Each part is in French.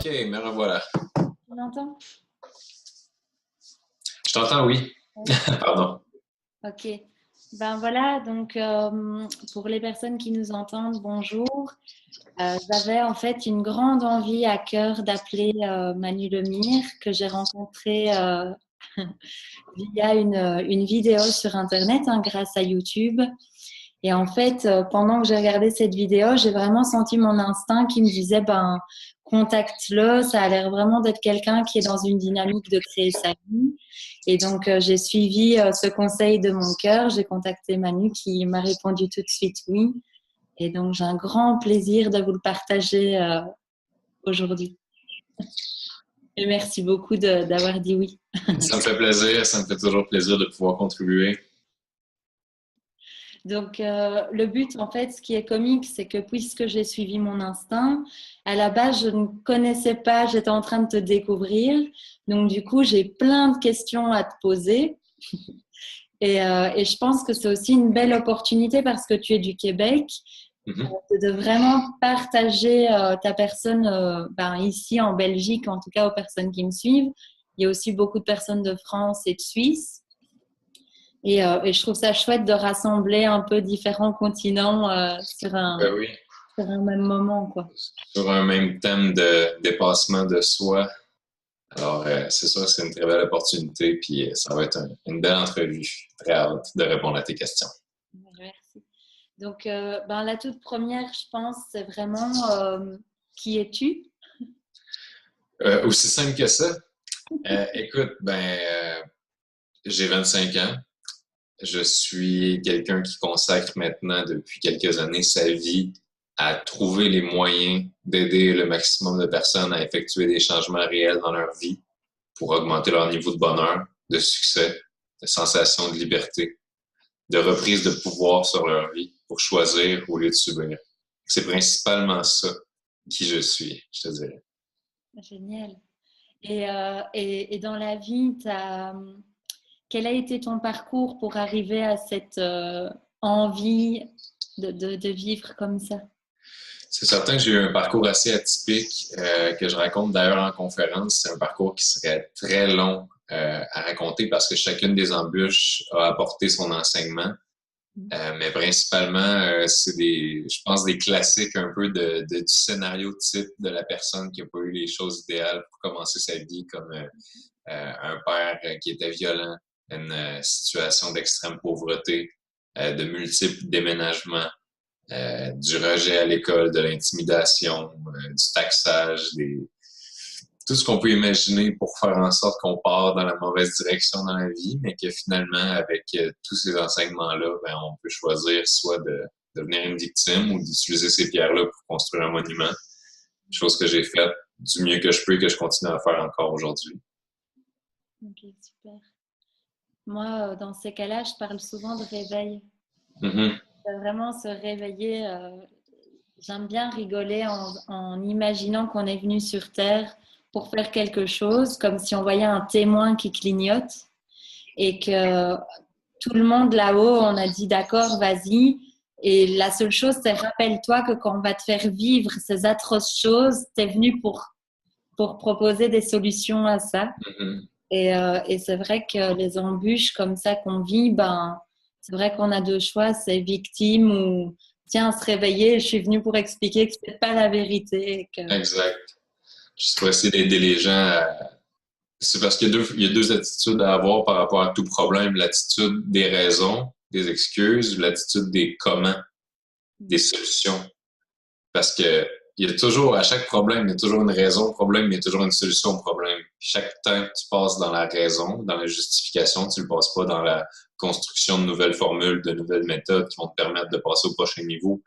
OK, me revoilà. Tu m'entends? Je t'entends, oui. Oui. Pardon. Ok. Ben voilà, donc pour les personnes qui nous entendent, bonjour. J'avais en fait une grande envie à cœur d'appeler Manu Lemire, que j'ai rencontré via une vidéo sur Internet, hein, grâce à YouTube. Et en fait, pendant que j'ai regardé cette vidéo, j'ai vraiment senti mon instinct qui me disait, ben, contacte-le, ça a l'air vraiment d'être quelqu'un qui est dans une dynamique de créer sa vie. Et donc, j'ai suivi ce conseil de mon cœur, j'ai contacté Manu qui m'a répondu tout de suite oui. Et donc, j'ai un grand plaisir de vous le partager aujourd'hui. Et merci beaucoup d'avoir dit oui. Ça me fait plaisir, ça me fait toujours plaisir de pouvoir contribuer. Donc, le but, en fait, ce qui est comique, c'est que puisque j'ai suivi mon instinct, à la base, je ne connaissais pas, j'étais en train de te découvrir. Donc, du coup, j'ai plein de questions à te poser. Et je pense que c'est aussi une belle opportunité parce que tu es du Québec, Mhm. de vraiment partager ta personne ben, ici en Belgique, en tout cas aux personnes qui me suivent. Il y a aussi beaucoup de personnes de France et de Suisse. Et je trouve ça chouette de rassembler un peu différents continents Ben oui, sur un même moment, quoi. sur un même thème de dépassement de soi. Alors, c'est sûr, c'est une très belle opportunité, puis ça va être une belle entrevue. Très hâte de répondre à tes questions. Merci. Donc, ben, la toute première, je pense, c'est vraiment qui es-tu? Aussi simple que ça. Écoute, j'ai 25 ans. Je suis quelqu'un qui consacre maintenant depuis quelques années sa vie à trouver les moyens d'aider le maximum de personnes à effectuer des changements réels dans leur vie pour augmenter leur niveau de bonheur, de succès, de sensation de liberté, de reprise de pouvoir sur leur vie pour choisir au lieu de subir. C'est principalement ça qui je suis, je te dirais. Génial. Et dans la vie, quel a été ton parcours pour arriver à cette envie de vivre comme ça? C'est certain que j'ai eu un parcours assez atypique que je raconte d'ailleurs en conférence. C'est un parcours qui serait très long à raconter parce que chacune des embûches a apporté son enseignement. Mais principalement, c'est je pense, des classiques un peu du scénario type de la personne qui n'a pas eu les choses idéales pour commencer sa vie, comme un père qui était violent, une situation d'extrême pauvreté, de multiples déménagements, du rejet à l'école, de l'intimidation, du taxage, tout ce qu'on peut imaginer pour faire en sorte qu'on part dans la mauvaise direction dans la vie, mais que finalement, avec tous ces enseignements-là, on peut choisir soit de devenir une victime ou d'utiliser ces pierres-là pour construire un monument. Chose que j'ai faite du mieux que je peux et que je continue à faire encore aujourd'hui. Ok, super. Moi, dans ces cas-là, je parle souvent de réveil. Mm-hmm. Vraiment se réveiller. J'aime bien rigoler en imaginant qu'on est venu sur Terre pour faire quelque chose, comme si on voyait un témoin qui clignote et que tout le monde là-haut, on a dit d'accord, vas-y. Et la seule chose, c'est rappelle-toi que quand on va te faire vivre ces atroces choses, tu es venu pour proposer des solutions à ça. Mm-hmm. Et c'est vrai que les embûches comme ça qu'on vit, ben, c'est vrai qu'on a deux choix, c'est victime ou tiens, se réveiller, je suis venue pour expliquer que c'est pas la vérité. Exact. Juste pour essayer d'aider les gens C'est parce qu'il y a deux attitudes à avoir par rapport à tout problème. L'attitude des raisons, des excuses, l'attitude des comment, des solutions. Parce que il y a toujours, à chaque problème, il y a toujours une raison au problème, mais il y a toujours une solution au problème. Chaque temps que tu passes dans la raison, dans la justification, tu ne le passes pas dans la construction de nouvelles formules, de nouvelles méthodes qui vont te permettre de passer au prochain niveau.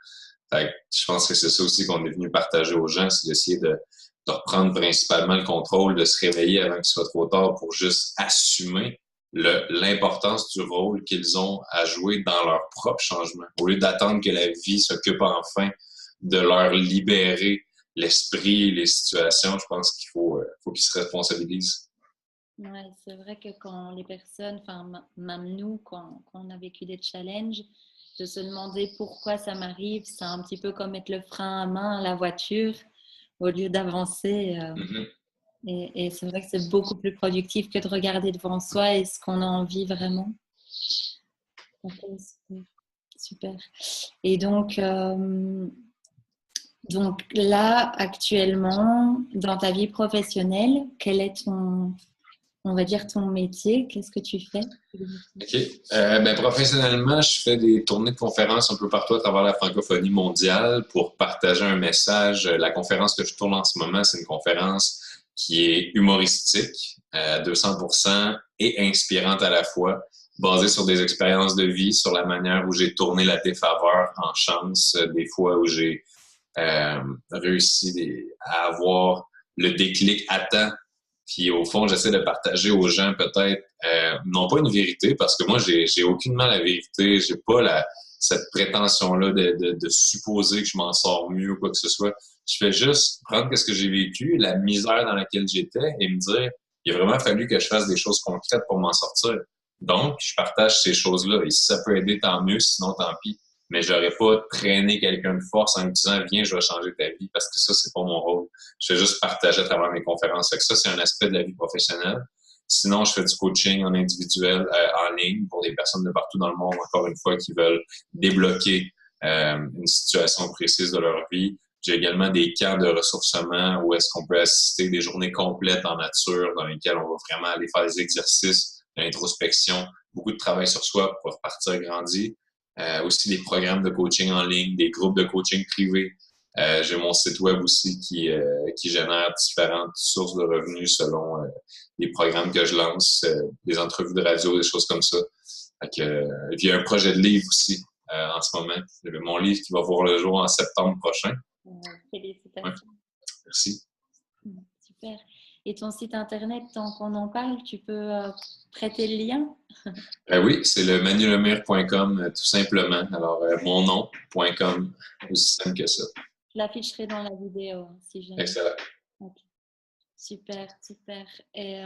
Fait que je pense que c'est ça aussi qu'on est venu partager aux gens, c'est d'essayer de reprendre principalement le contrôle, de se réveiller avant qu'il soit trop tard pour juste assumer l'importance du rôle qu'ils ont à jouer dans leur propre changement. Au lieu d'attendre que la vie s'occupe enfin de leur libérer l'esprit, les situations, je pense qu'il faut qu'ils se responsabilisent. Ouais, c'est vrai que quand les personnes, enfin même nous, quand on a vécu des challenges, de se demander pourquoi ça m'arrive, c'est un petit peu comme mettre le frein à main à la voiture. au lieu d'avancer. Mhm. Et c'est vrai que c'est beaucoup plus productif que de regarder devant soi et ce qu'on a envie vraiment. Ok, super. Super. Et donc là, actuellement, dans ta vie professionnelle, quel est on va dire, ton métier? Qu'est-ce que tu fais? OK. Professionnellement, je fais des tournées de conférences un peu partout à travers la francophonie mondiale pour partager un message. La conférence que je tourne en ce moment, c'est une conférence qui est humoristique à 200% et inspirante à la fois, basée sur des expériences de vie, sur la manière où j'ai tourné la défaveur en chance, des fois où j'ai euh, à avoir le déclic à temps. Puis au fond, j'essaie de partager aux gens peut-être non pas une vérité, parce que moi, j'ai aucunement la vérité, j'ai pas cette prétention-là de supposer que je m'en sors mieux ou quoi que ce soit. Je fais juste prendre ce que j'ai vécu, la misère dans laquelle j'étais, et me dire, il a vraiment fallu que je fasse des choses concrètes pour m'en sortir. Donc, je partage ces choses-là. Et si ça peut aider, tant mieux, sinon tant pis. Mais j'aurais pas traîné quelqu'un de force en me disant, viens, je vais changer ta vie, parce que ça, c'est pas mon rôle. Je fais juste partager à travers mes conférences. Fait que ça, c'est un aspect de la vie professionnelle. Sinon, je fais du coaching en individuel, en ligne, pour des personnes de partout dans le monde, encore une fois, qui veulent débloquer une situation précise de leur vie. J'ai également des camps de ressourcement où est-ce qu'on peut assister des journées complètes en nature dans lesquelles on va vraiment aller faire des exercices d'introspection, beaucoup de travail sur soi pour repartir grandi. Aussi des programmes de coaching en ligne, des groupes de coaching privés. J'ai mon site web aussi qui génère différentes sources de revenus selon les programmes que je lance, des entrevues de radio, des choses comme ça. Fait que, il y a un projet de livre aussi en ce moment. Mon livre qui va voir le jour en septembre prochain. Félicitations. Ouais, merci. Super. Et ton site internet, tant qu'on en parle, tu peux prêter le lien? Oui, c'est le manulemire.com tout simplement. Alors, mon nom.com, aussi simple que ça. Je l'afficherai dans la vidéo si jamais. Excellent. Okay. Super, super. Et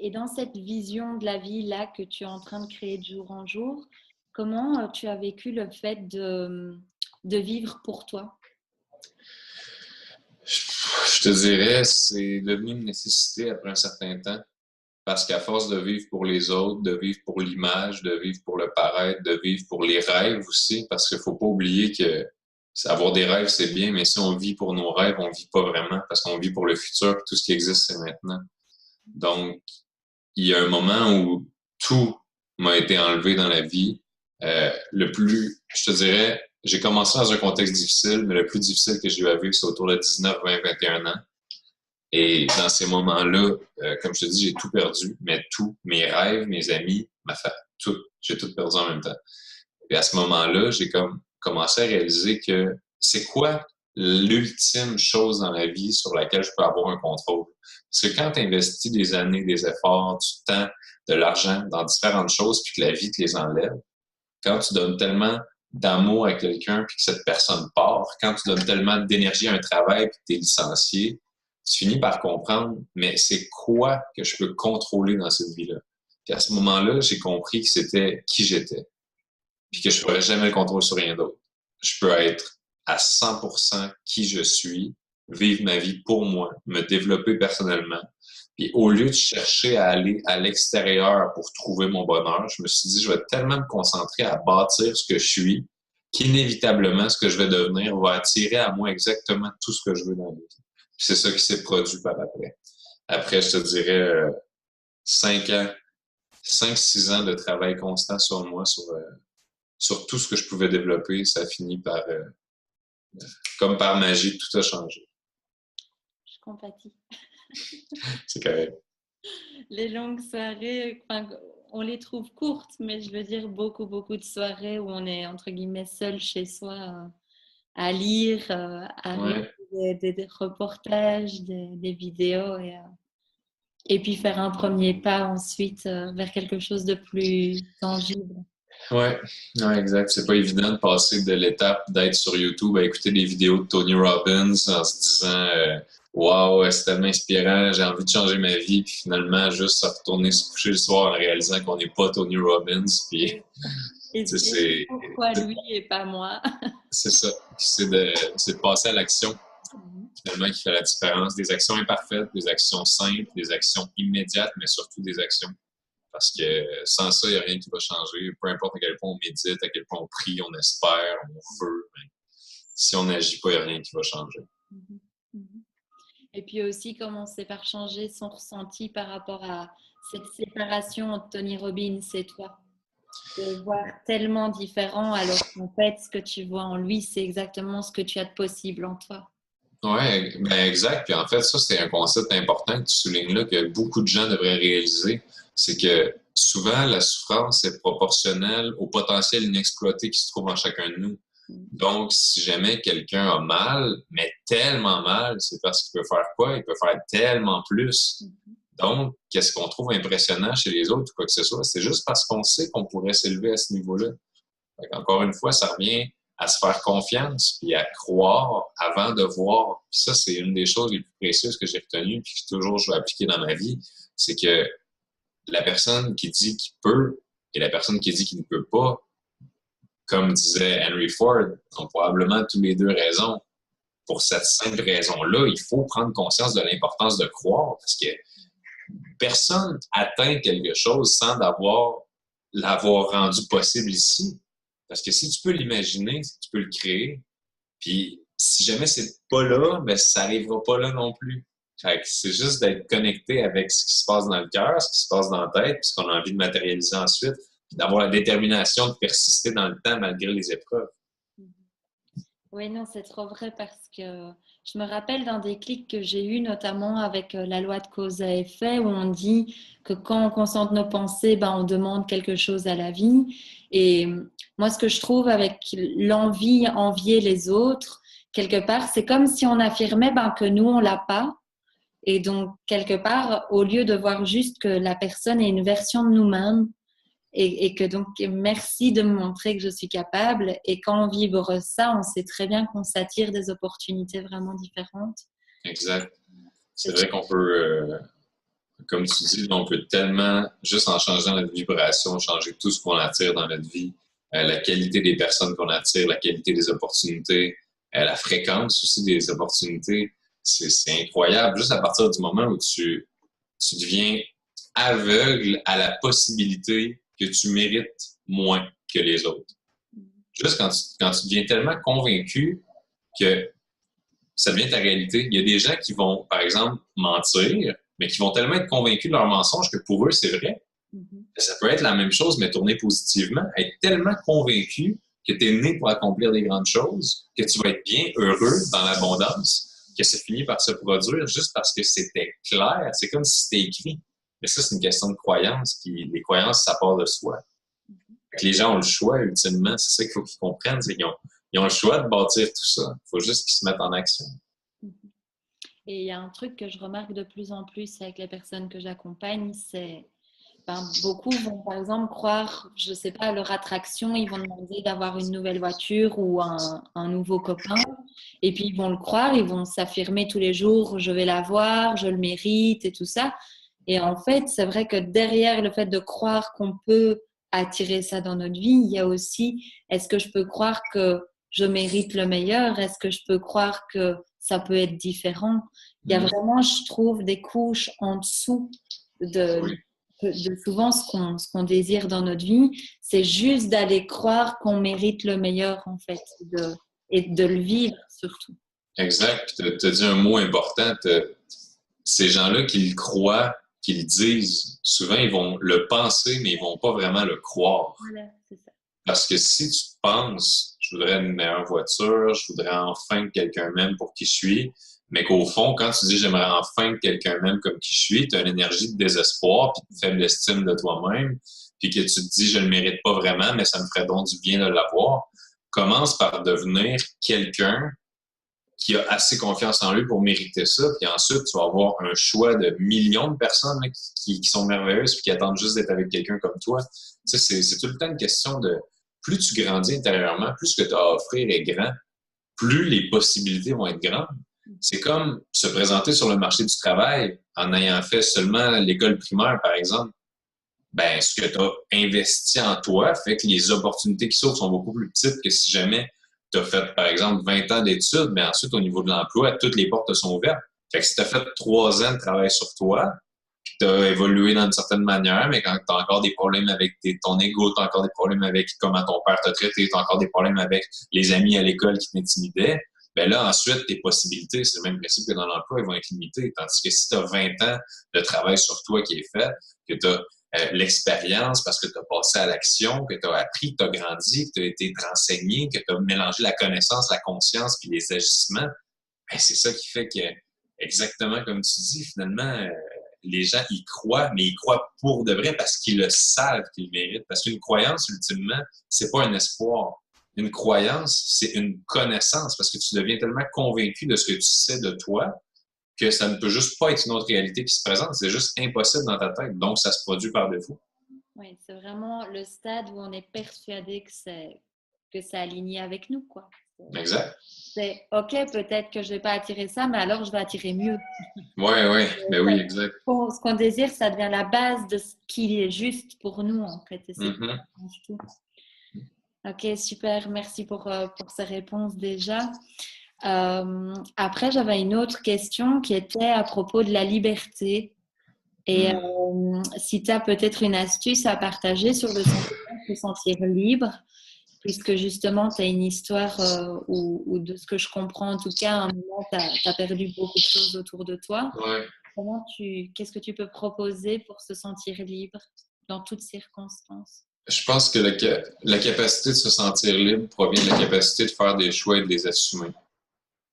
dans cette vision de la vie là que tu es en train de créer de jour en jour, comment tu as vécu le fait de vivre pour toi? Je te dirais, c'est devenu une nécessité après un certain temps. Parce qu'à force de vivre pour les autres, de vivre pour l'image, de vivre pour le paraître, de vivre pour les rêves aussi, parce qu'il faut pas oublier que avoir des rêves, c'est bien, mais si on vit pour nos rêves, on vit pas vraiment, parce qu'on vit pour le futur, tout ce qui existe, c'est maintenant. Donc, il y a un moment où tout m'a été enlevé dans la vie. Je te dirais, j'ai commencé dans un contexte difficile, mais le plus difficile que j'ai eu à vivre, c'est autour de 19, 20, 21 ans. Et dans ces moments-là, comme je te dis, j'ai tout perdu, mais tout, mes rêves, mes amis, ma famille, tout, j'ai tout perdu en même temps. Et à ce moment-là, j'ai comme commencé à réaliser que c'est quoi l'ultime chose dans la vie sur laquelle je peux avoir un contrôle. Parce que quand tu investis des années, des efforts, du temps, de l'argent dans différentes choses, puis que la vie te les enlève, quand tu donnes tellement d'amour à quelqu'un, puis que cette personne part, quand tu donnes tellement d'énergie à un travail, puis que tu es licencié, tu finis par comprendre, mais c'est quoi que je peux contrôler dans cette vie-là? Puis à ce moment-là, j'ai compris que c'était qui j'étais, puis que je ne ferais jamais le contrôle sur rien d'autre. Je peux être à 100% qui je suis, vivre ma vie pour moi, me développer personnellement. Puis au lieu de chercher à aller à l'extérieur pour trouver mon bonheur, je me suis dit, je vais tellement me concentrer à bâtir ce que je suis, qu'inévitablement, ce que je vais devenir va attirer à moi exactement tout ce que je veux dans la vie. Puis c'est ça qui s'est produit par après. Après, je te dirais 5 ans, 5-6 ans de travail constant sur moi, sur tout ce que je pouvais développer, ça finit par, comme par magie, tout a changé. Je compatis. C'est correct. Les longues soirées, on les trouve courtes, mais je veux dire beaucoup, beaucoup de soirées où on est, entre guillemets, seul chez soi à lire, à Ouais. regarder des reportages, des vidéos et puis faire un premier pas ensuite vers quelque chose de plus tangible. Ouais, ouais, exact. C'est pas évident de passer de l'étape d'être sur YouTube à écouter des vidéos de Tony Robbins en se disant waouh, c'est tellement inspirant, j'ai envie de changer ma vie, puis finalement juste se retourner se coucher le soir en réalisant qu'on n'est pas Tony Robbins, puis Et c'est pourquoi lui et pas moi? c'est ça. C'est de passer à l'action. finalement qui fait la différence. Des actions imparfaites, des actions simples, des actions immédiates, mais surtout des actions. Parce que sans ça, il n'y a rien qui va changer. Peu importe à quel point on médite, à quel point on prie, on espère, on veut. Mais si on n'agit pas, il n'y a rien qui va changer. Mhm. Mhm. Et puis aussi commencer par changer son ressenti par rapport à cette séparation entre Tony Robbins et toi. De voir tellement différent alors qu'en fait, ce que tu vois en lui, c'est exactement ce que tu as de possible en toi. Oui, ben exact. Puis en fait, ça, c'est un concept important que tu soulignes là, que beaucoup de gens devraient réaliser. C'est que souvent, la souffrance est proportionnelle au potentiel inexploité qui se trouve en chacun de nous. Donc, si jamais quelqu'un a mal, mais tellement mal, c'est parce qu'il peut faire quoi? Il peut faire tellement plus. Donc, qu'est-ce qu'on trouve impressionnant chez les autres ou quoi que ce soit? C'est juste parce qu'on sait qu'on pourrait s'élever à ce niveau-là. Encore une fois, ça revient à se faire confiance puis à croire avant de voir. Puis ça, c'est une des choses les plus précieuses que j'ai retenues puis que toujours je vais appliquer dans ma vie. C'est que la personne qui dit qu'il peut et la personne qui dit qu'il ne peut pas, comme disait Henry Ford, ont probablement tous les deux raison. Pour cette simple raison-là, il faut prendre conscience de l'importance de croire parce que personne atteint quelque chose sans l'avoir rendu possible ici. Parce que si tu peux l'imaginer, tu peux le créer. Puis si jamais c'est pas là, ben ça n'arrivera pas là non plus. Fait que c'est juste d'être connecté avec ce qui se passe dans le cœur, ce qui se passe dans la tête, puis ce qu'on a envie de matérialiser ensuite, puis d'avoir la détermination de persister dans le temps malgré les épreuves. Oui, non, c'est trop vrai parce que je me rappelle d'un déclic que j'ai eu notamment avec la loi de cause à effet où on dit que quand on concentre nos pensées, ben, on demande quelque chose à la vie. Et moi, ce que je trouve avec l'envie, envier les autres, quelque part, c'est comme si on affirmait ben, que nous, on l'a pas. Et donc, quelque part, au lieu de voir juste que la personne est une version de nous-mêmes, et que donc, merci de me montrer que je suis capable. Et quand on vibre ça, on sait très bien qu'on s'attire des opportunités vraiment différentes. Exact. C'est vrai qu'on peut, comme tu dis, on peut tellement, juste en changeant notre vibration, changer tout ce qu'on attire dans notre vie, la qualité des personnes qu'on attire, la qualité des opportunités, la fréquence aussi des opportunités. C'est incroyable. Juste à partir du moment où tu deviens aveugle à la possibilité que tu mérites moins que les autres. Juste quand tu deviens tellement convaincu que ça devient ta réalité. Il y a des gens qui vont, par exemple, mentir, mais qui vont tellement être convaincus de leur mensonge que pour eux, c'est vrai. Ça peut être la même chose, mais tourné positivement. Être tellement convaincu que tu es né pour accomplir des grandes choses, que tu vas être bien heureux dans l'abondance, que ça finit par se produire juste parce que c'était clair. C'est comme si c'était écrit. Mais ça, c'est une question de croyance. Puis les croyances, ça part de soi. Les gens ont le choix, ultimement. C'est ça qu'il faut qu'ils comprennent. C'est qu'ils ont le choix de bâtir tout ça. Il faut juste qu'ils se mettent en action. Et il y a un truc que je remarque de plus en plus avec les personnes que j'accompagne, c'est beaucoup vont par exemple croire, je ne sais pas, à leur attraction, ils vont demander d'avoir une nouvelle voiture ou un nouveau copain. Et puis ils vont le croire, ils vont s'affirmer tous les jours, je vais l'avoir, je le mérite et tout ça. Et en fait, c'est vrai que derrière le fait de croire qu'on peut attirer ça dans notre vie, il y a aussi, est-ce que je peux croire que je mérite le meilleur? Est-ce que je peux croire que ça peut être différent? Il y a vraiment, je trouve, des couches en dessous de souvent ce qu'on désire dans notre vie. C'est juste d'aller croire qu'on mérite le meilleur, en fait, et de le vivre surtout. Exact. Puis tu as dit un mot important. Ces gens-là qui le croient, qui le disent, souvent, ils vont le penser, mais ils vont pas vraiment le croire. Voilà, c'est ça. Parce que si tu penses, je voudrais une meilleure voiture, je voudrais enfin que quelqu'un m'aime pour qui je suis, mais qu'au fond, quand tu dis j'aimerais enfin que quelqu'un m'aime comme qui je suis, tu as une énergie de désespoir puis de faible estime de toi-même, puis que tu te dis je ne le mérite pas vraiment, mais ça me ferait donc du bien de l'avoir. Commence par devenir quelqu'un qui a assez confiance en lui pour mériter ça, puis ensuite, tu vas avoir un choix de millions de personnes là, qui sont merveilleuses puis qui attendent juste d'être avec quelqu'un comme toi. Tu sais, c'est tout le temps une question de plus tu grandis intérieurement, plus ce que tu as à offrir est grand, plus les possibilités vont être grandes. C'est comme se présenter sur le marché du travail en ayant fait seulement l'école primaire, par exemple. Ben, ce que tu as investi en toi fait que les opportunités qui s'ouvrent sont beaucoup plus petites que si jamais tu as fait, par exemple, 20 ans d'études, mais ensuite, au niveau de l'emploi, toutes les portes te sont ouvertes. Fait que si tu as fait 3 ans de travail sur toi, puis tu as évolué d'une certaine manière, mais quand tu as encore des problèmes avec ton ego, tu as encore des problèmes avec comment ton père t'a traité, tu as encore des problèmes avec les amis à l'école qui t'intimidaient, ben là, ensuite, tes possibilités, c'est le même principe que dans l'emploi, elles vont être limitées. Tandis que si tu as 20 ans de travail sur toi qui est fait, que tu as l'expérience parce que tu as passé à l'action, que tu as appris, que tu as grandi, que tu as été renseigné, que tu as mélangé la connaissance, la conscience puis les agissements, ben c'est ça qui fait que, exactement comme tu dis, finalement, les gens y croient, mais ils croient pour de vrai parce qu'ils le savent qu'ils le méritent. Parce qu'une croyance, ultimement, c'est pas un espoir. Une croyance, c'est une connaissance parce que tu deviens tellement convaincu de ce que tu sais de toi que ça ne peut juste pas être une autre réalité qui se présente. C'est juste impossible dans ta tête. Donc, ça se produit par défaut. Oui, c'est vraiment le stade où on est persuadé que c'est aligné avec nous, quoi. Exact. C'est OK, peut-être que je vais pas attirer ça, mais alors je vais attirer mieux. Oui, oui, ben oui, exact. Ce qu'on désire, ça devient la base de ce qui est juste pour nous, en fait. Et c'est tout. OK, super. Merci pour ces réponses déjà. Après, j'avais une autre question qui était à propos de la liberté. Et si tu as peut-être une astuce à partager sur le sentiment de se sentir libre, puisque justement, tu as une histoire où, de ce que je comprends, en tout cas, à un moment, tu as perdu beaucoup de choses autour de toi. Ouais. Qu'est-ce que tu peux proposer pour se sentir libre dans toutes circonstances? Je pense que la capacité de se sentir libre provient de la capacité de faire des choix et de les assumer.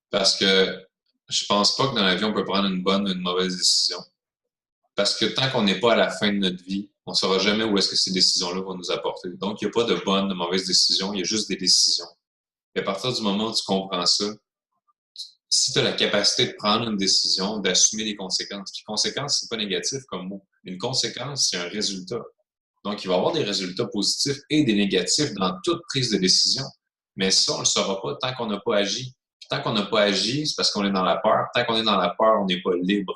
Parce que je pense pas que dans la vie, on peut prendre une bonne ou une mauvaise décision. Parce que tant qu'on n'est pas à la fin de notre vie, on ne saura jamais où est-ce que ces décisions-là vont nous apporter. Donc, il n'y a pas de bonne ou de mauvaise décision, il y a juste des décisions. Et à partir du moment où tu comprends ça, si tu as la capacité de prendre une décision, d'assumer les conséquences. Les conséquences, c'est pas négatif comme mot. Une conséquence, c'est un résultat. Donc, il va y avoir des résultats positifs et des négatifs dans toute prise de décision. Mais ça, on ne le saura pas tant qu'on n'a pas agi. Puis, tant qu'on n'a pas agi, c'est parce qu'on est dans la peur. Tant qu'on est dans la peur, on n'est pas libre.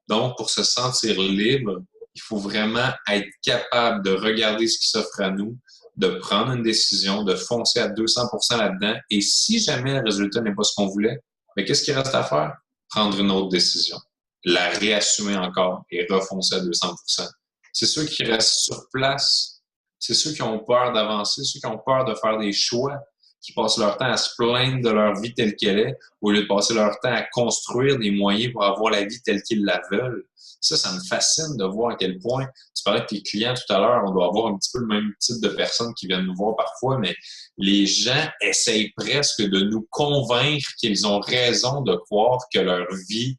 Donc, pour se sentir libre, il faut vraiment être capable de regarder ce qui s'offre à nous, de prendre une décision, de foncer à 200% là-dedans. Et si jamais le résultat n'est pas ce qu'on voulait, mais qu'est-ce qu'il reste à faire? Prendre une autre décision, la réassumer encore et refoncer à 200%. C'est ceux qui restent sur place, c'est ceux qui ont peur d'avancer, ceux qui ont peur de faire des choix, qui passent leur temps à se plaindre de leur vie telle qu'elle est, au lieu de passer leur temps à construire des moyens pour avoir la vie telle qu'ils la veulent. Ça me fascine de voir à quel point, tu parlais de tes clients tout à l'heure, on doit avoir un petit peu le même type de personnes qui viennent nous voir parfois, mais les gens essayent presque de nous convaincre qu'ils ont raison de croire que leur vie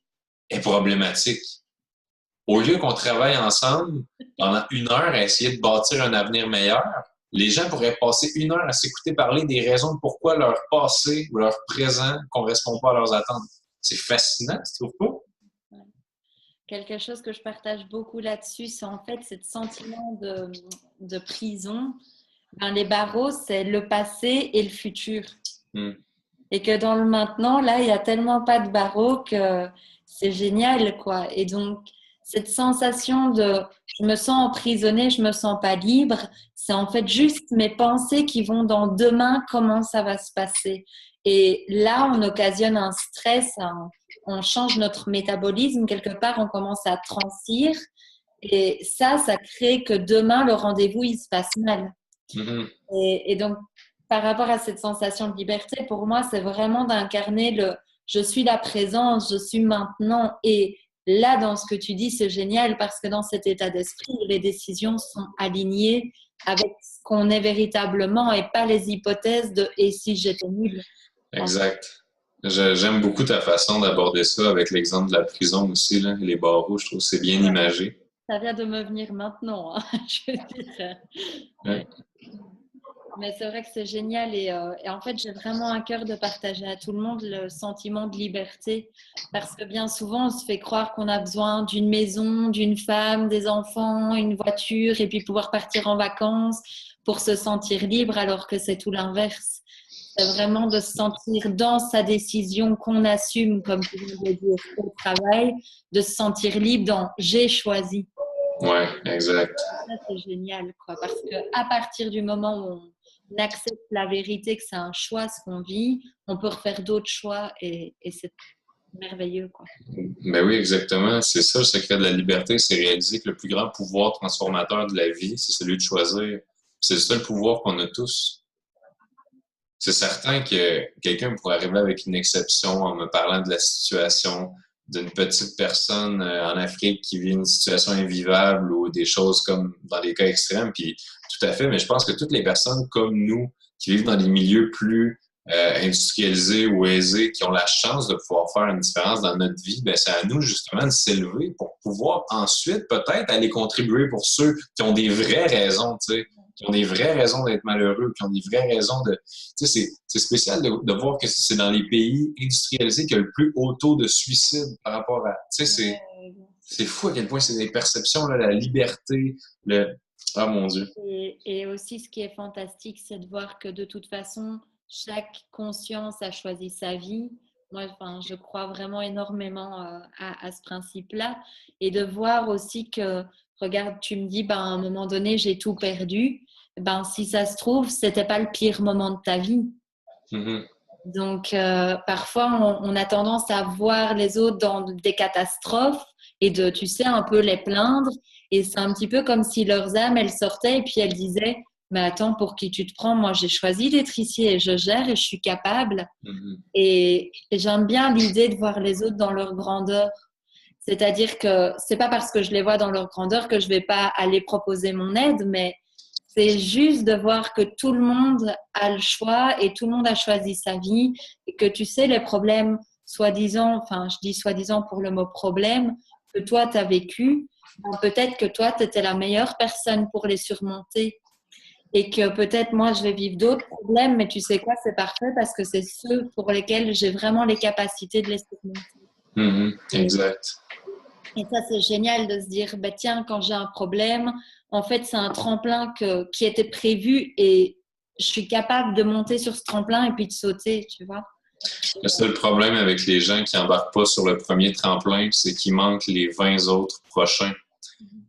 est problématique. Au lieu qu'on travaille ensemble pendant 1 heure à essayer de bâtir un avenir meilleur, les gens pourraient passer 1 heure à s'écouter parler des raisons de pourquoi leur passé ou leur présent ne correspond pas à leurs attentes. C'est fascinant, tu trouves pas? Quelque chose que je partage beaucoup là-dessus, c'est en fait ce sentiment de prison. Les barreaux, c'est le passé et le futur. Et que dans le maintenant, là, il n'y a tellement pas de barreaux que c'est génial, quoi. Et donc, cette sensation de je me sens emprisonnée, je me sens pas libre, c'est en fait juste mes pensées qui vont dans demain, comment ça va se passer. Et là, on occasionne un stress, on change notre métabolisme, quelque part, on commence à transir. Et ça crée que demain, le rendez-vous, il se passe mal. Et donc, par rapport à cette sensation de liberté, pour moi, c'est vraiment d'incarner le je suis la présence, je suis maintenant. Et là, dans ce que tu dis, c'est génial parce que dans cet état d'esprit, les décisions sont alignées avec ce qu'on est véritablement et pas les hypothèses de et si j'étais nulle. Exact. J'aime beaucoup ta façon d'aborder ça avec l'exemple de la prison aussi, là, les barreaux, je trouve que c'est bien imagé. Ça vient de me venir maintenant, hein, je dirais. Ouais. Mais c'est vrai que c'est génial et en fait, j'ai vraiment à cœur de partager à tout le monde le sentiment de liberté parce que bien souvent, on se fait croire qu'on a besoin d'une maison, d'une femme, des enfants, une voiture et puis pouvoir partir en vacances pour se sentir libre alors que c'est tout l'inverse. C'est vraiment de se sentir dans sa décision qu'on assume, comme tu viens de le dire, au travail, de se sentir libre dans « j'ai choisi ». Ouais, exact. Ça, c'est génial, quoi, parce qu'à partir du moment où accepte la vérité, que c'est un choix ce qu'on vit, on peut refaire d'autres choix et c'est merveilleux, quoi. Ben oui, exactement. C'est ça le secret de la liberté, c'est réaliser que le plus grand pouvoir transformateur de la vie, c'est celui de choisir. C'est le seul pouvoir qu'on a tous. C'est certain que quelqu'un pourrait arriver avec une exception en me parlant de la situation d'une petite personne en Afrique qui vit une situation invivable ou des choses comme dans des cas extrêmes, puis tout à fait, mais je pense que toutes les personnes comme nous qui vivent dans des milieux plus industrialisés ou aisés, qui ont la chance de pouvoir faire une différence dans notre vie, ben c'est à nous justement de s'élever pour pouvoir ensuite peut-être aller contribuer pour ceux qui ont des vraies raisons, tu sais, qui ont des vraies raisons d'être malheureux, qui ont des vraies raisons de... Tu sais, c'est spécial de voir que c'est dans les pays industrialisés qu'il y a le plus haut taux de suicide par rapport à... Tu sais, c'est fou à quel point c'est des perceptions, là, la liberté, le... Ah, mon Dieu. Et aussi, ce qui est fantastique, c'est de voir que de toute façon, chaque conscience a choisi sa vie. Moi, enfin, je crois vraiment énormément à ce principe-là. Et de voir aussi que, regarde, tu me dis, ben, à un moment donné, j'ai tout perdu. Ben, si ça se trouve, c'était pas le pire moment de ta vie. Mm-hmm. Donc, parfois, on a tendance à voir les autres dans des catastrophes et de, tu sais, un peu les plaindre. Et c'est un petit peu comme si leurs âmes, elles sortaient et puis elles disaient, mais attends, pour qui tu te prends? Moi, j'ai choisi d'être ici et je gère et je suis capable. Mm-hmm. Et j'aime bien l'idée de voir les autres dans leur grandeur. C'est-à-dire que c'est pas parce que je les vois dans leur grandeur que je vais pas aller proposer mon aide, mais c'est juste de voir que tout le monde a le choix et tout le monde a choisi sa vie et que tu sais, les problèmes, soi-disant, enfin, je dis soi-disant pour le mot problème, que toi, tu as vécu, ben, peut-être que toi, tu étais la meilleure personne pour les surmonter. Et que peut-être moi, je vais vivre d'autres problèmes, mais tu sais quoi, c'est parfait parce que c'est ceux pour lesquels j'ai vraiment les capacités de les surmonter. Mm-hmm. Exact. Et ça, c'est génial de se dire, bah, tiens, quand j'ai un problème, en fait, c'est un tremplin qui était prévu et je suis capable de monter sur ce tremplin et puis de sauter, tu vois. Le seul problème avec les gens qui embarquent pas sur le premier tremplin, c'est qu'il manque les 20 autres prochains.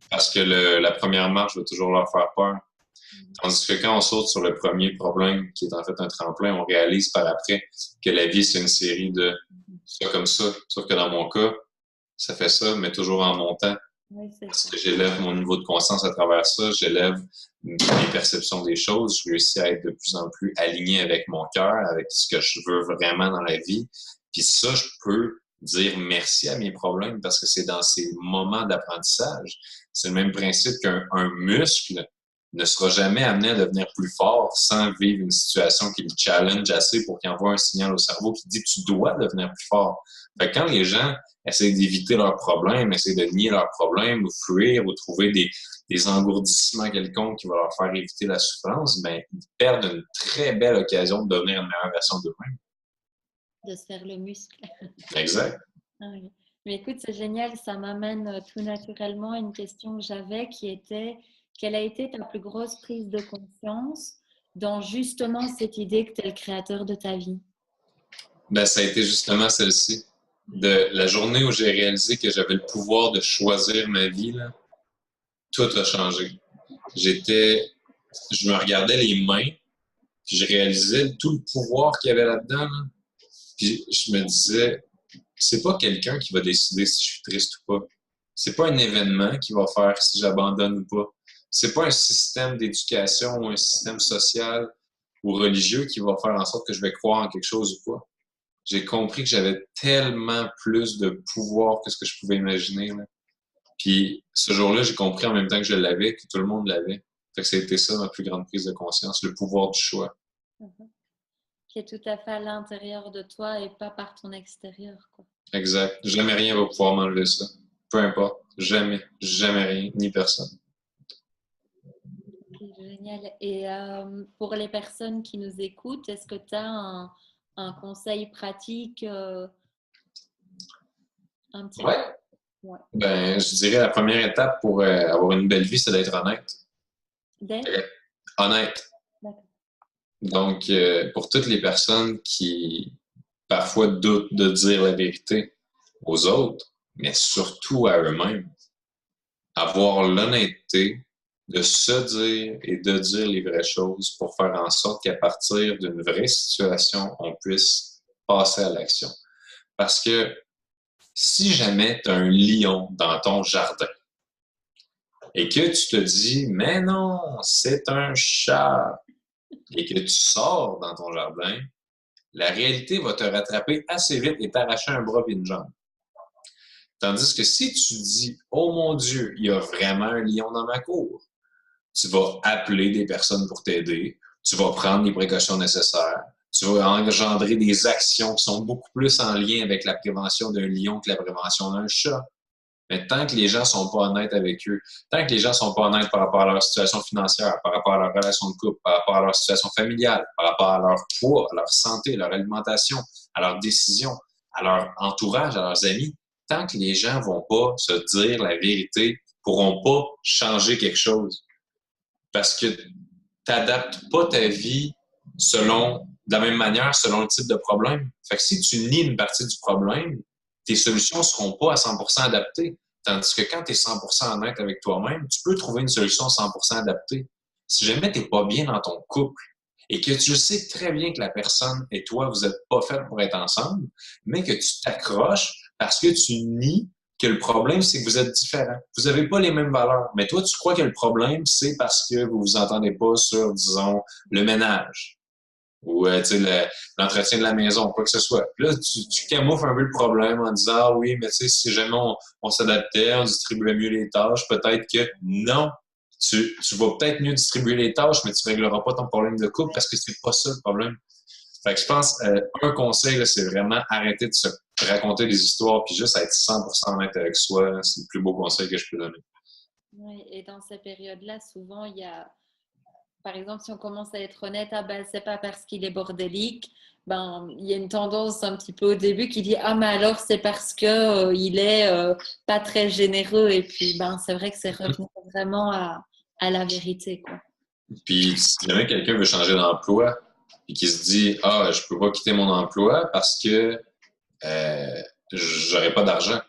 Parce que la première marche va toujours leur faire peur. Tandis que quand on saute sur le premier problème, qui est en fait un tremplin, on réalise par après que la vie, c'est une série de ça comme ça. Sauf que dans mon cas, ça fait ça, mais toujours en montant. Oui, c'est Parce ça. que j'élève mon niveau de conscience à travers ça, j'élève mes perceptions des choses, je réussis à être de plus en plus aligné avec mon cœur, avec ce que je veux vraiment dans la vie. Puis ça, je peux dire merci à mes problèmes parce que c'est dans ces moments d'apprentissage. C'est le même principe qu'un muscle ne sera jamais amené à devenir plus fort sans vivre une situation qui le challenge assez pour qu'il envoie un signal au cerveau qui dit tu dois devenir plus fort. Fait que quand les gens essayer d'éviter leurs problèmes, essayer de nier leurs problèmes ou fuir ou trouver des engourdissements quelconques qui vont leur faire éviter la souffrance, ben, ils perdent une très belle occasion de devenir une meilleure version d'eux-mêmes. De se faire le muscle. Exact. Ah oui. Mais écoute, c'est génial, ça m'amène tout naturellement à une question que j'avais qui était, quelle a été ta plus grosse prise de conscience dans justement cette idée que tu es le créateur de ta vie? Ben, ça a été justement celle-ci. De la journée où j'ai réalisé que j'avais le pouvoir de choisir ma vie, là, tout a changé. Je me regardais les mains, puis je réalisais tout le pouvoir qu'il y avait là-dedans. Là. Puis je me disais, c'est pas quelqu'un qui va décider si je suis triste ou pas. C'est pas un événement qui va faire si j'abandonne ou pas. C'est pas un système d'éducation ou un système social ou religieux qui va faire en sorte que je vais croire en quelque chose ou pas. J'ai compris que j'avais tellement plus de pouvoir que ce que je pouvais imaginer. Là. Puis ce jour-là, j'ai compris en même temps que je l'avais, que tout le monde l'avait. Fait que ça a été ça ma plus grande prise de conscience, le pouvoir du choix. Qui est tout à fait à l'intérieur de toi et pas par ton extérieur, quoi. Exact. Jamais rien va pouvoir m'enlever ça. Peu importe. Jamais. Jamais rien. Ni personne. C'est génial. Et pour les personnes qui nous écoutent, est-ce que tu as un conseil pratique un petit Ouais. peu? Ouais. Ben, je dirais la première étape pour avoir une belle vie, c'est d'être honnête. D'être? Honnête. D'accord. Donc, pour toutes les personnes qui parfois doutent de dire la vérité aux autres, mais surtout à eux-mêmes, avoir l'honnêteté de se dire et de dire les vraies choses pour faire en sorte qu'à partir d'une vraie situation, on puisse passer à l'action. Parce que si jamais tu as un lion dans ton jardin et que tu te dis, mais non, c'est un chat, et que tu sors dans ton jardin, la réalité va te rattraper assez vite et t'arracher un bras et une jambe. Tandis que si tu dis, oh mon Dieu, il y a vraiment un lion dans ma cour, tu vas appeler des personnes pour t'aider, tu vas prendre les précautions nécessaires, tu vas engendrer des actions qui sont beaucoup plus en lien avec la prévention d'un lion que la prévention d'un chat. Mais tant que les gens sont pas honnêtes avec eux, tant que les gens sont pas honnêtes par rapport à leur situation financière, par rapport à leur relation de couple, par rapport à leur situation familiale, par rapport à leur poids, à leur santé, à leur alimentation, à leurs décisions, à leur entourage, à leurs amis, tant que les gens vont pas se dire la vérité, pourront pas changer quelque chose. Parce que t'adaptes pas ta vie de la même manière selon le type de problème. Fait que si tu nies une partie du problème, tes solutions seront pas à 100% adaptées. Tandis que quand tu es 100% honnête avec toi-même, tu peux trouver une solution 100% adaptée. Si jamais t'es pas bien dans ton couple et que tu sais très bien que la personne et toi, vous êtes pas faits pour être ensemble, mais que tu t'accroches parce que tu nies que le problème, c'est que vous êtes différents. Vous n'avez pas les mêmes valeurs. Mais toi, tu crois que le problème, c'est parce que vous vous entendez pas sur, disons, le ménage ou l'entretien de la maison, quoi que ce soit. Puis là, tu camoufles un peu le problème en disant, ah oui, mais tu sais, si jamais on s'adaptait, on distribuait mieux les tâches, peut-être que non. Tu vas peut-être mieux distribuer les tâches, mais tu régleras pas ton problème de couple parce que c'est pas ça le problème. Fait que je pense, un conseil, là, c'est vraiment arrêter de se raconter des histoires puis juste être 100% honnête avec soi. C'est le plus beau conseil que je peux donner. Oui, et dans ces périodes-là, souvent, il y a, par exemple, si on commence à être honnête, ah ben, c'est pas parce qu'il est bordélique, ben, il y a une tendance un petit peu au début qui dit, ah, mais alors c'est parce que il est pas très généreux. Et puis, ben, c'est vrai que c'est revenir vraiment à la vérité, quoi. Puis si jamais quelqu'un veut changer d'emploi et qui se dit, ah, je peux pas quitter mon emploi parce que j'aurais pas d'argent.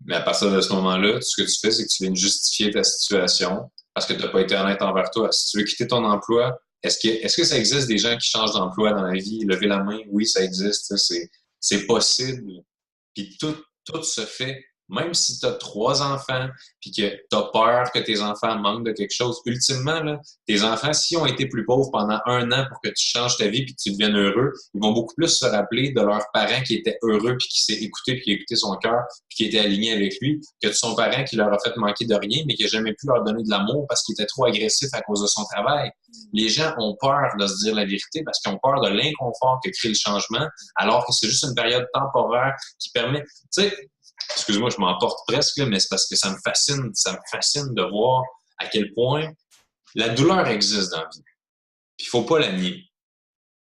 Mais à partir de ce moment-là, tout ce que tu fais, c'est que tu viens de justifier ta situation parce que tu n'as pas été honnête envers toi. Si tu veux quitter ton emploi, est-ce que ça existe des gens qui changent d'emploi dans la vie? Levez la main, oui, ça existe. C'est possible. Puis tout se fait. Même si tu as 3 enfants, puis que tu as peur que tes enfants manquent de quelque chose, ultimement, là, tes enfants, s'ils ont été plus pauvres pendant 1 an pour que tu changes ta vie puis que tu deviennes heureux, ils vont beaucoup plus se rappeler de leurs parents qui étaient heureux puis qui s'est écouté puis qui a écouté son cœur puis qui était aligné avec lui que de son parent qui leur a fait manquer de rien mais qui n'a jamais pu leur donner de l'amour parce qu'il était trop agressif à cause de son travail. Les gens ont peur de se dire la vérité parce qu'ils ont peur de l'inconfort que crée le changement alors que c'est juste une période temporaire qui permet, tu sais, excuse-moi, je m'emporte presque, mais c'est parce que ça me fascine de voir à quel point la douleur existe dans la vie. Puis il faut pas la nier.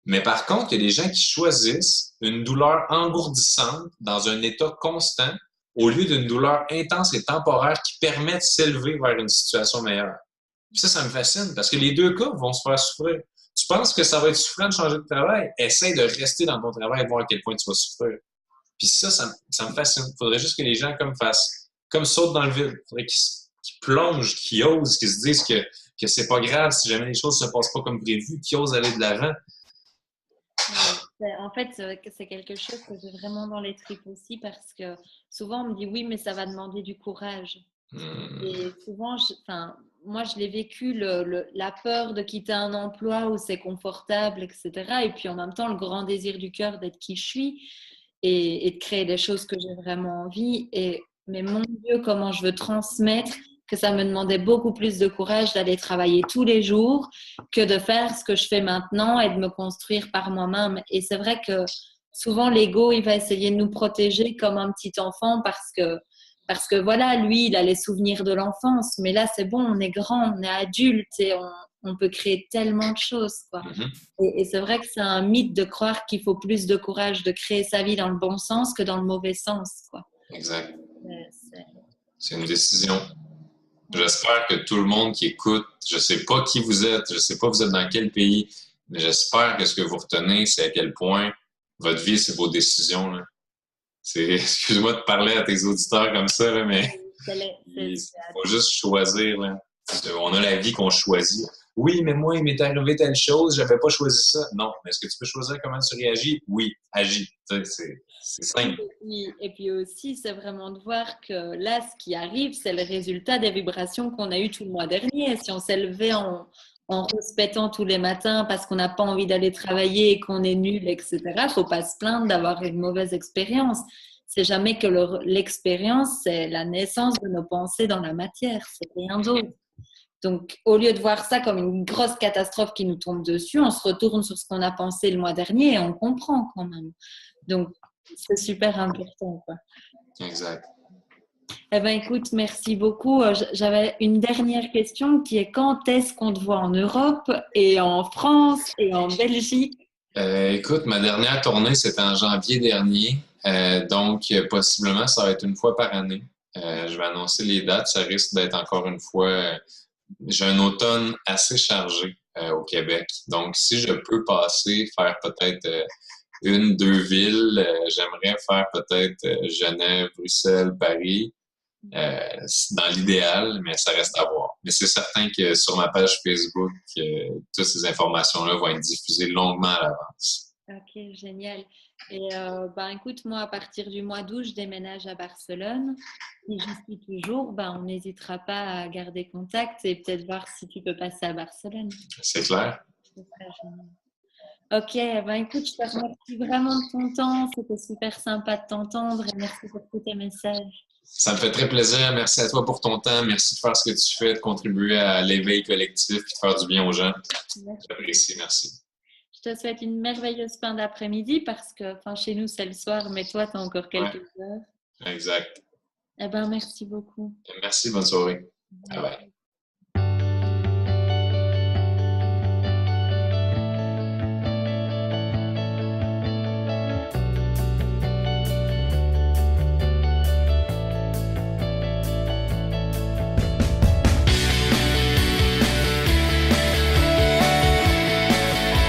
Mais par contre, il y a des gens qui choisissent une douleur engourdissante dans un état constant au lieu d'une douleur intense et temporaire qui permet de s'élever vers une situation meilleure. Puis ça me fascine parce que les deux cas vont se faire souffrir. Tu penses que ça va être souffrant de changer de travail? Essaye de rester dans ton travail et voir à quel point tu vas souffrir. Puis ça me fascine. Il faudrait juste que les gens comme sautent dans le vide. Il faudrait qu'ils plongent, qu'ils osent, qu'ils se disent que c'est pas grave si jamais les choses se passent pas comme prévu, qu'ils osent aller de l'avant. En fait, c'est quelque chose que j'ai vraiment dans les tripes aussi parce que souvent on me dit oui, mais ça va demander du courage. Et souvent, moi, je l'ai vécu, la peur de quitter un emploi où c'est confortable, etc. Et puis en même temps, le grand désir du cœur d'être qui je suis et de créer des choses que j'ai vraiment envie. Mais mon Dieu, comment je veux transmettre que ça me demandait beaucoup plus de courage d'aller travailler tous les jours que de faire ce que je fais maintenant et de me construire par moi-même. Et c'est vrai que souvent, l'ego, il va essayer de nous protéger comme un petit enfant parce que voilà, lui, il a les souvenirs de l'enfance. Mais là, c'est bon, on est grand, on est adulte et on peut créer tellement de choses, quoi. Et c'est vrai que c'est un mythe de croire qu'il faut plus de courage de créer sa vie dans le bon sens que dans le mauvais sens, quoi. Exact. C'est une décision. J'espère que tout le monde qui écoute, je sais pas qui vous êtes, je sais pas vous êtes dans quel pays, mais j'espère que ce que vous retenez, c'est à quel point votre vie, c'est vos décisions, là. Excuse-moi de parler à tes auditeurs comme ça, là, mais il faut juste choisir, là. On a la vie qu'on choisit. Oui, mais moi, il m'est arrivé telle chose, j'avais pas choisi ça. Non, mais est-ce que tu peux choisir comment tu réagis? Oui, agis. C'est simple. Oui, et puis aussi, c'est vraiment de voir que là, ce qui arrive, c'est le résultat des vibrations qu'on a eues tout le mois dernier. Si on s'est levé en rouspétant tous les matins parce qu'on n'a pas envie d'aller travailler et qu'on est nul, etc., faut pas se plaindre d'avoir une mauvaise expérience. C'est jamais que l'expérience, c'est la naissance de nos pensées dans la matière, c'est rien d'autre. Donc, au lieu de voir ça comme une grosse catastrophe qui nous tombe dessus, on se retourne sur ce qu'on a pensé le mois dernier et on comprend quand même. Donc, c'est super important, quoi. Exact. Eh bien, écoute, merci beaucoup. J'avais une dernière question qui est quand est-ce qu'on te voit en Europe et en France et en Belgique? Écoute, ma dernière tournée, c'était en janvier dernier. Donc, possiblement, ça va être une fois par année. Je vais annoncer les dates. Ça risque d'être encore une fois. J'ai un automne assez chargé au Québec. Donc, si je peux passer, faire peut-être une, deux villes, j'aimerais faire peut-être Genève, Bruxelles, Paris. Dans l'idéal, mais ça reste à voir. Mais c'est certain que sur ma page Facebook, toutes ces informations-là vont être diffusées longuement à l'avance. Ok, génial. Et ben, écoute, moi, à partir du mois d'août, je déménage à Barcelone. Si j'y suis toujours, ben, on n'hésitera pas à garder contact et peut-être voir si tu peux passer à Barcelone. C'est clair? Ce serait génial. Ok, ben, écoute, je te remercie vraiment de ton temps. C'était super sympa de t'entendre et merci pour tous tes messages. Ça me fait très plaisir. Merci à toi pour ton temps. Merci de faire ce que tu fais, de contribuer à l'éveil collectif et de faire du bien aux gens. Merci. J'apprécie. Merci. Je te souhaite une merveilleuse fin d'après-midi parce que chez nous, c'est le soir, mais toi, tu as encore quelques heures. Exact. Eh ben, merci beaucoup. Merci. Bonne soirée. Bye bye.